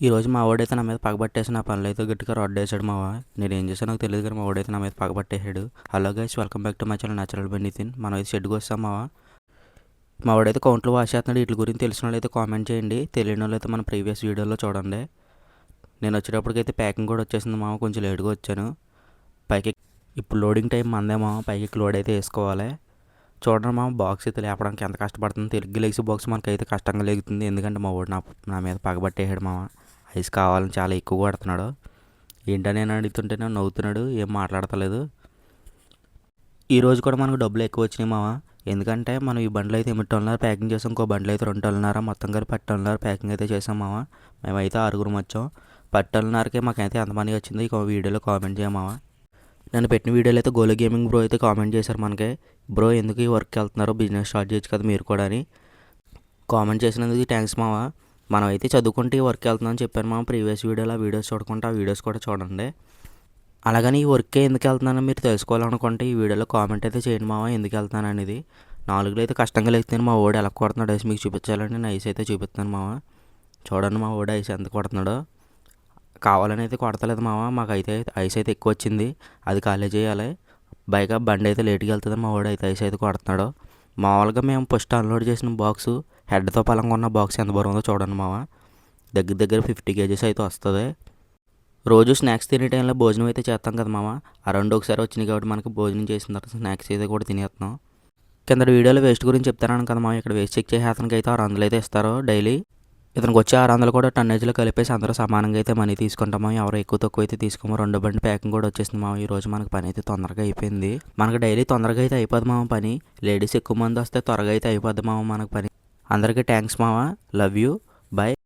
ఈరోజు మా వాడైతే నా మీద పగబట్టేసి నా పనులు అయితే గట్టిగా రొడ్డేసాడు మావా. నేను ఏం చేశానో నాకు తెలియదు కానీ మా వాడైతే నా మీద పగబట్టేసాడు. Hello guys, welcome back to my channel natural by Nitin. మనం అయితే షెడ్కి వస్తాం మావా. మా వాడైతే కౌంట్లు వాష్ చేస్తున్నాడు. వీటి గురించి తెలిసిన వాళ్ళు అయితే కామెంట్ చేయండి, తెలియని వాళ్ళు అయితే మన ప్రీవియస్ వీడియోలో చూడండి. నేను వచ్చేటప్పటికైతే ప్యాకింగ్ కూడా వచ్చేసింది మావా, కొంచెం లేట్గా వచ్చాను. పైకి ఇప్పుడు లోడింగ్ టైం మందే మావా, పైకి లోడ్ అయితే వేసుకోవాలి. చూడండి మా బాక్స్ అయితే లేపడానికి ఎంత కష్టపడుతుంది. తెలుగు లెగ్స్ బాక్స్ మనకైతే కష్టంగా లేగుతుంది, ఎందుకంటే మా వాడు నా మీద పగబట్టేసాడు మావా. ఐస్ కావాలని చాలా ఎక్కువ కొడుతున్నాడు. ఏంటని నేను అడుగుతుంటేనే నవ్వుతున్నాడు, ఏం మాట్లాడతలేదు. ఈరోజు కూడా మనకు డబ్బులు ఎక్కువ వచ్చినాయి మావా, ఎందుకంటే మనం ఈ బండ్లు అయితే 8 ప్యాకింగ్ చేసాం, ఇంకో బండ్లు అయితే 2 మొత్తం కలిపి 10 ప్యాకింగ్ అయితే చేసాం మావా. మేమైతే 6 వచ్చాం. 10 మాకైతే ఎంత మనీ వచ్చింది ఈ వీడియోలో కామెంట్ చేయమావా. నేను పెట్టిన వీడియోలో అయితే గోలో గేమింగ్ బ్రో అయితే కామెంట్ చేశారు మనకి, బ్రో ఎందుకు ఈ వర్క్కి వెళ్తున్నారో, బిజినెస్ స్టార్ట్ చేయొచ్చు కదా మీరు కూడా అని కామెంట్ చేసినందుకు థ్యాంక్స్ మావా. మనం అయితే చదువుకుంటే ఈ వర్క్కి వెళ్తున్నాం అని చెప్పాను మామ ప్రీవియస్ వీడియోలో. ఆ వీడియోస్ చూడకుండా ఆ వీడియోస్ కూడా చూడండి. అలాగని ఈ వర్క్కే ఎందుకు వెళ్తున్నానో మీరు తెలుసుకోవాలనుకుంటే ఈ వీడియోలో కామెంట్ అయితే చేయండి మావా, ఎందుకు వెళ్తున్నాను అనేది. 4 అయితే కష్టంగా లేకపోతే మా ఓడి ఎలా కొడుతున్నాడు ఐస్ మీకు చూపించాలని నేను ఐస్ అయితే చూపిస్తాను మావా. చూడండి మా ఓడి ఐస్ ఎంత కొడుతున్నాడో. కావాలని అయితే కొడతలేదు మావా, మాకు అయితే ఐస్ అయితే ఎక్కువ వచ్చింది, అది ఖాళీ చేయాలి. బైక్ బండి అయితే లేట్గా వెళ్తుంది, మా వాడు అయితే ఐస్ అయితే కొడుతున్నాడు. మామూలుగా మేము ఫస్ట్ అన్లోడ్ చేసిన బాక్సు హెడ్తో పలంగా ఉన్న బాక్స్ ఎంత బరువుందో చూడండి మావా. దగ్గర 50 kgs అయితే వస్తుంది. రోజు స్నాక్స్ తినే టైంలో భోజనం అయితే చేస్తాం కదా మామ, ఆ రెండు ఒకసారి వచ్చినాయి కాబట్టి మనకి భోజనం చేసిన తర్వాత స్నాక్స్ అయితే కూడా తినేస్తున్నాం. కింద వీడియోలో వేస్ట్ గురించి చెప్తాను కదా మామ, ఇక్కడ వేస్ట్ చెక్ చేసేతనికి అయితే 600 అయితే ఇస్తారు డైలీ. ఇతనికి వచ్చే 600 కూడా టన్నేజ్లో కలిపేసి అందరూ సమానంగా అయితే మనీ తీసుకుంటామా, ఎవరు ఎక్కువ తక్కువ అయితే తీసుకోమో. 2 బండి ప్యాకింగ్ కూడా వచ్చేసింది మామ. ఈరోజు మనకి పని అయితే తొందరగా అయిపోయింది. మనకు డైలీ తొందరగా అయితే అయిపోద్ది మామ పని. లేడీస్ ఎక్కువ మంది వస్తే త్వరగా అయితే అయిపోద్ది మామ మనకు పని. అందరికీ థ్యాంక్స్ మామ, లవ్ యూ, బాయ్.